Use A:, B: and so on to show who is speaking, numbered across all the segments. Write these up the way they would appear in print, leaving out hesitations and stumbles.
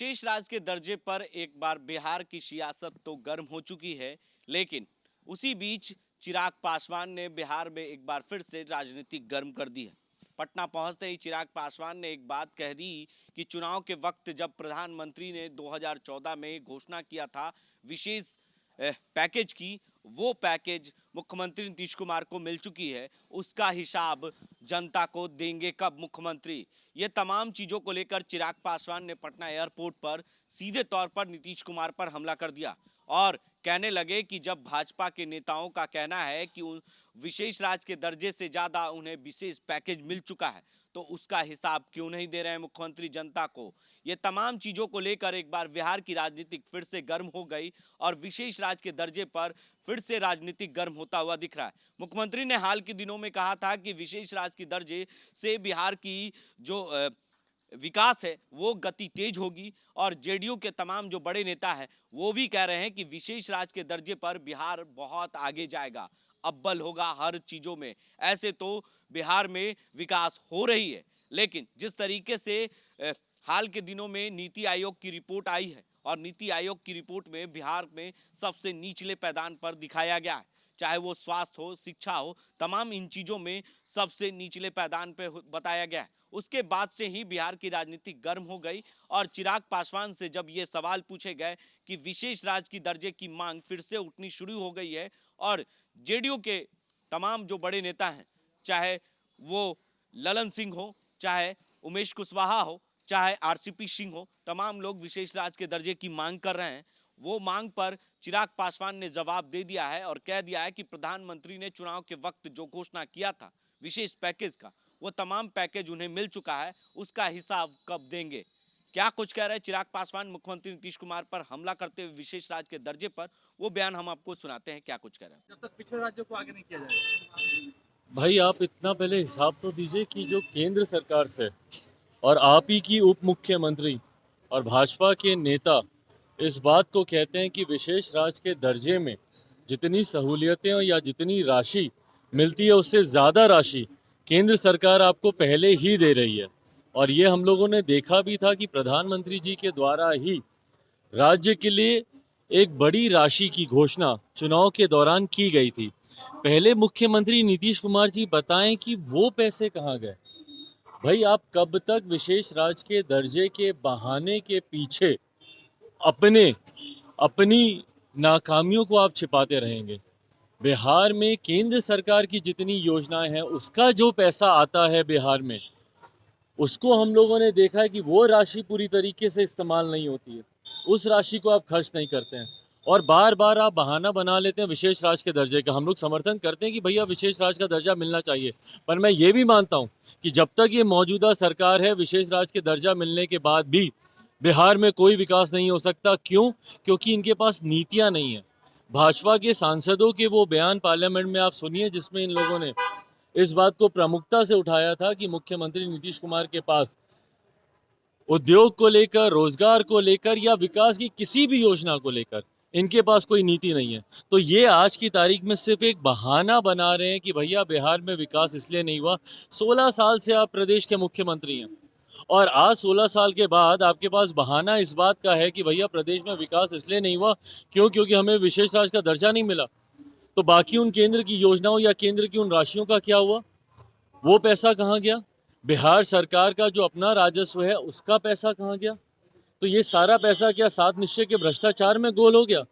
A: विशेष राज्य के दर्जे पर एक बार बिहार की सियासत तो गर्म हो चुकी है, लेकिन उसी बीच चिराग पासवान ने बिहार में एक बार फिर से राजनीति गर्म कर दी है। पटना पहुंचते ही चिराग पासवान ने एक बात कह दी कि चुनाव के वक्त जब प्रधानमंत्री ने 2014 में घोषणा किया था विशेष पैकेज की, वो पैकेज मुख्यमंत्री नीतीश कुमार को मिल चुकी है, उसका हिसाब जनता को देंगे कब मुख्यमंत्री। ये तमाम चीजों को लेकर चिराग पासवान ने पटना एयरपोर्ट पर सीधे तौर पर नीतीश कुमार पर हमला कर दिया और कहने लगे कि जब भाजपा के नेताओं का कहना है कि विशेष राज्य के दर्जे से ज्यादा उन्हें विशेष पैकेज मिल चुका है, तो उसका हिसाब क्यों नहीं दे रहे हैं मुख्यमंत्री जनता को। ये तमाम चीजों को लेकर एक बार बिहार की राजनीति फिर से गर्म हो गई और विशेष राज्य के दर्जे पर फिर से राजनीति गर्म होता हुआ दिख रहा है। मुख्यमंत्री ने हाल के दिनों में कहा था कि विशेष राज्य के दर्जे से बिहार की जो विकास है वो गति तेज होगी और जेडीयू के तमाम जो बड़े नेता हैं वो भी कह रहे हैं कि विशेष राज्य के दर्जे पर बिहार बहुत आगे जाएगा, अव्वल होगा हर चीजों में। ऐसे तो बिहार में विकास हो रही है, लेकिन जिस तरीके से हाल के दिनों में नीति आयोग की रिपोर्ट आई है और नीति आयोग की रिपोर्ट में बिहार में सबसे निचले पैदान पर दिखाया गया है, चाहे वो स्वास्थ्य हो, शिक्षा हो, तमाम इन चीजों में सबसे निचले पैदान पे बताया गया है। उसके बाद से ही बिहार की राजनीति गर्म हो गई और चिराग पासवान से जब ये सवाल पूछे गए कि विशेष राज्य की दर्जे की मांग फिर से उठनी शुरू हो गई है और जेडीयू के तमाम जो बड़े नेता हैं, चाहे वो ललन सिंह हो, चाहे उमेश कुशवाहा हो, चाहे आरसीपी सिंह हो, तमाम लोग विशेष राज्य के दर्जे की मांग कर रहे हैं। वो मांग पर चिराग पासवान ने जवाब दे दिया है और कह दिया है कि प्रधानमंत्री ने चुनाव के वक्त जो घोषणा किया था विशेष पैकेज का, वो तमाम पैकेज उन्हें मिल चुका है, उसका हिसाब कब देंगे। क्या कुछ कह रहे हैं चिराग पासवान मुख्यमंत्री नीतीश कुमार पर हमला करते हुए विशेष राज्य के दर्जे पर, वो बयान हम आपको सुनाते हैं। क्या कुछ कह रहे हैं।
B: जब तक पिछड़े राज्यों को आगे नहीं किया जाएगा।
C: भाई आप इतना पहले हिसाब तो दीजिए कि जो केंद्र सरकार से और आप ही की उप मुख्यमंत्री और भाजपा के नेता इस बात को कहते हैं कि विशेष राज्य के दर्जे में जितनी सहूलियतें या जितनी राशि मिलती है उससे ज़्यादा राशि केंद्र सरकार आपको पहले ही दे रही है। और ये हम लोगों ने देखा भी था कि प्रधानमंत्री जी के द्वारा ही राज्य के लिए एक बड़ी राशि की घोषणा चुनाव के दौरान की गई थी। पहले मुख्यमंत्री नीतीश कुमार जी बताएं कि वो पैसे कहाँ गए। भाई आप कब तक विशेष राज्य के दर्जे के बहाने के पीछे अपनी नाकामियों को आप छिपाते रहेंगे। बिहार में केंद्र सरकार की जितनी योजनाएं हैं उसका जो पैसा आता है बिहार में, उसको हम लोगों ने देखा है कि वो राशि पूरी तरीके से इस्तेमाल नहीं होती है, उस राशि को आप खर्च नहीं करते हैं और बार बार आप बहाना बना लेते हैं विशेष राज्य के दर्जे का। हम लोग समर्थन करते हैं कि भैया विशेष राज्य का दर्जा मिलना चाहिए, पर मैं ये भी मानता हूँ कि जब तक ये मौजूदा सरकार है विशेष राज्य के दर्जा मिलने के बाद भी बिहार में कोई विकास नहीं हो सकता। क्यों? क्योंकि इनके पास नीतियाँ नहीं है। भाजपा के सांसदों के वो बयान पार्लियामेंट में आप सुनिए जिसमें इन लोगों ने इस बात को प्रमुखता से उठाया था कि मुख्यमंत्री नीतीश कुमार के पास उद्योग को लेकर, रोजगार को लेकर या विकास की किसी भी योजना को लेकर इनके पास कोई नीति नहीं है। तो ये आज की तारीख में सिर्फ एक बहाना बना रहे हैं कि भैया बिहार में विकास इसलिए नहीं हुआ। 16 साल से आप प्रदेश के मुख्यमंत्री हैं और आज 16 साल के बाद आपके पास बहाना इस बात का है कि भैया प्रदेश में विकास इसलिए नहीं हुआ क्योंकि हमें विशेष राज्य का दर्जा नहीं मिला। तो बाकी उन केंद्र की योजनाओं या केंद्र की उन राशियों का क्या हुआ? वो पैसा कहाँ गया? बिहार सरकार का जो अपना राजस्व है उसका पैसा कहाँ गया? तो ये सारा पैसा क्या 7 निश्चय के भ्रष्टाचार में गोल हो गया?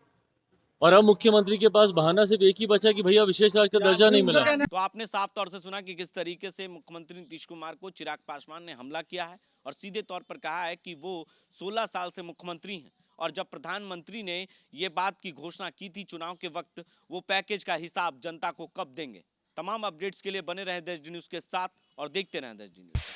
C: और अब मुख्यमंत्री के पास बहाना सिर्फ एक ही बचा कि भैया विशेष राज्य का दर्जा नहीं मिला।
A: तो आपने साफ तौर से सुना कि किस तरीके से मुख्यमंत्री नीतीश कुमार को चिराग पासवान ने हमला किया है और सीधे तौर पर कहा है कि वो 16 साल से मुख्यमंत्री हैं और जब प्रधानमंत्री ने ये बात की घोषणा की थी चुनाव के वक्त, वो पैकेज का हिसाब जनता को कब देंगे। तमाम अपडेट्स के लिए बने रहें देश न्यूज के साथ और देखते रहें देश न्यूज।